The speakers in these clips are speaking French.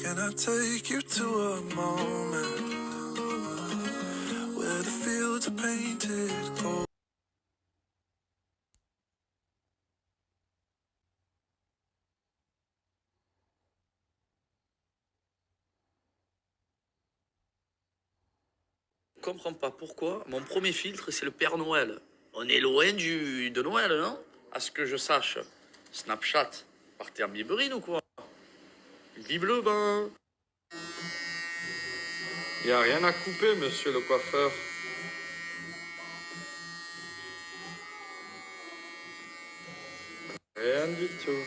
Can I take you to a moment where the fields are painted gold? Je comprends pas pourquoi mon premier filtre c'est le Père Noël. On est loin de Noël, non? À ce que je sache, Snapchat partait en biberine ou quoi? Vive le bain! Y a rien à couper, monsieur le coiffeur. Rien du tout.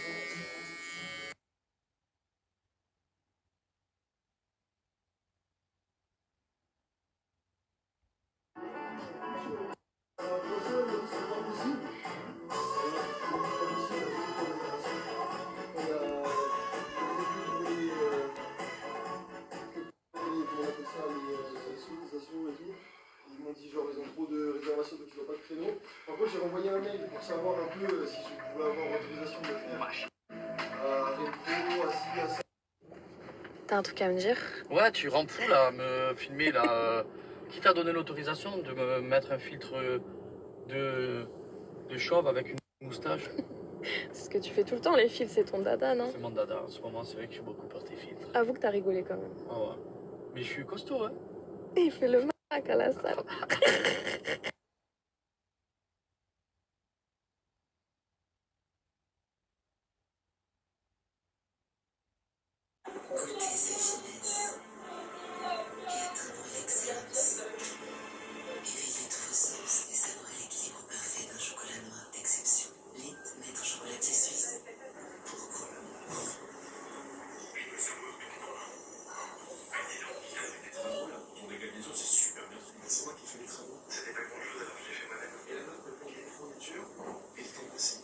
Ils m'ont dit genre ils ont trop de réservations donc ils n'ont pas de créneau. Par contre j'ai renvoyé un mail pour savoir un peu si je pouvais avoir autorisation de le faire à Repo, à ci, à ça. T'as un truc à me dire? Ouais, tu rends fou là, me filmer là. Qui t'a donné l'autorisation de me mettre un filtre de chauve avec une moustache? C'est ce que tu fais tout le temps, les fils, c'est ton dada, non? C'est mon dada, en ce moment c'est vrai que je suis beaucoup porté filtre. Avoue que t'as rigolé quand même. Ah ouais. Mais je suis costaud, hein. Et il fait le mac à la salle. Goûtez ces finesses, quête pour l'excellence. Éveillez tous vos sens et savourez l'équilibre parfait d'un chocolat noir d'exception. Lindt met un chocolatier suisse. Pourquoi le mot? Ton déclinaison, c'est super bien. C'est moi qui fais les travaux. C'était pas grand chose alors j'ai fait moi-même. Et la note me paye les fournitures et le temps passé.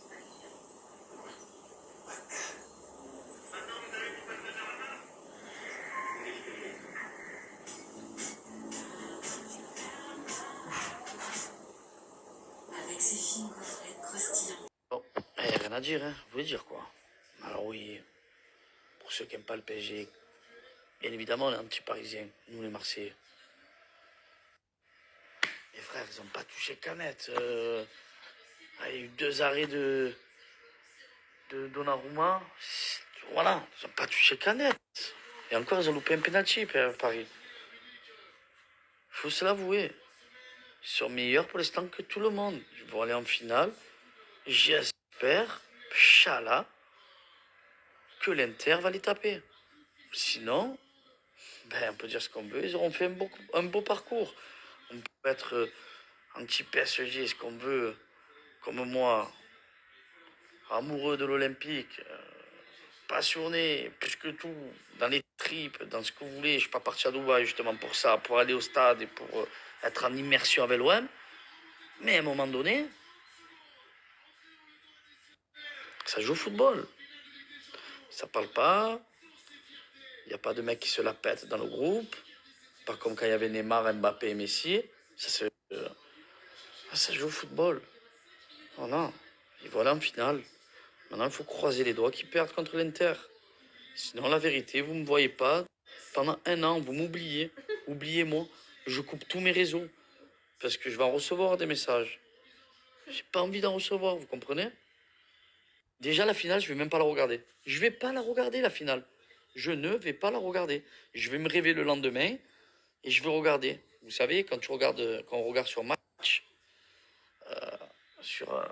Avec ses fines gaufrettes croustillantes. Bon, y a rien à dire, hein. Vous voulez dire quoi? Alors oui, pour ceux qui n'aiment pas le PSG, bien évidemment, on est anti-parisiens, nous les Marseillais. Les frères, ils n'ont pas touché canette. Il y a eu 2 arrêts de Donnarumma. Voilà, ils n'ont pas touché canette. Et encore, ils ont loupé un penalty, Paris. Il faut se l'avouer. Ils sont meilleurs pour l'instant que tout le monde. Ils vont aller en finale. J'espère, Inch'Allah, que l'Inter va les taper. Sinon, on peut dire ce qu'on veut. Ils auront fait un beau parcours. On peut être anti-PSG, ce qu'on veut, comme moi, amoureux de l'Olympique, passionné, plus que tout, dans les tripes, dans ce que vous voulez. Je suis pas parti à Dubaï justement pour ça, pour aller au stade et pour être en immersion avec l'OM. Mais à un moment donné, ça joue au football. Ça parle pas. Il n'y a pas de mec qui se la pète dans le groupe. Pas comme quand il y avait Neymar, Mbappé et Messi. Ça joue au football. Voilà. Et voilà en finale. Maintenant, il faut croiser les doigts qu'ils perdent contre l'Inter. Sinon, la vérité, vous ne me voyez pas. Pendant 1 an, vous m'oubliez. Oubliez-moi. Je coupe tous mes réseaux. Parce que je vais en recevoir des messages. J'ai pas envie d'en recevoir, vous comprenez? Déjà, la finale, je vais même pas la regarder. Je vais pas la regarder, la finale. Je ne vais pas la regarder. Je vais me réveiller le lendemain et je vais regarder. Vous savez, quand on regarde sur Match, sur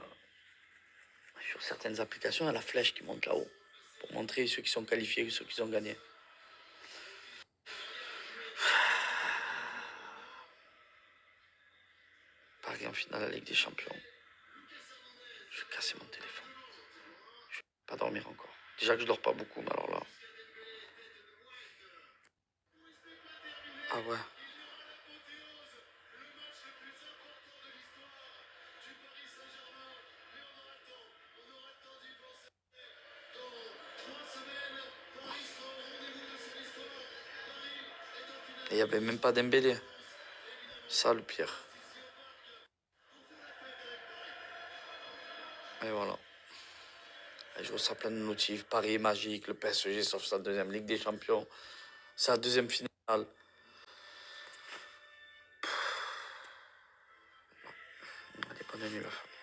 certaines applications, il y a la flèche qui monte là-haut pour montrer ceux qui sont qualifiés et ceux qui ont gagné. Paris en finale à la Ligue des Champions. Je vais casser mon téléphone. Je vais pas dormir encore. Déjà que je dors pas beaucoup, mais alors là. Ah ouais. Et il n'y avait même pas d'Embélé. Ça le pire. Et voilà. Et je reçois plein de notifs. Paris est magique, le PSG sauf sa deuxième Ligue des Champions. C'est la deuxième finale. Allez, bonne nuit, la femme.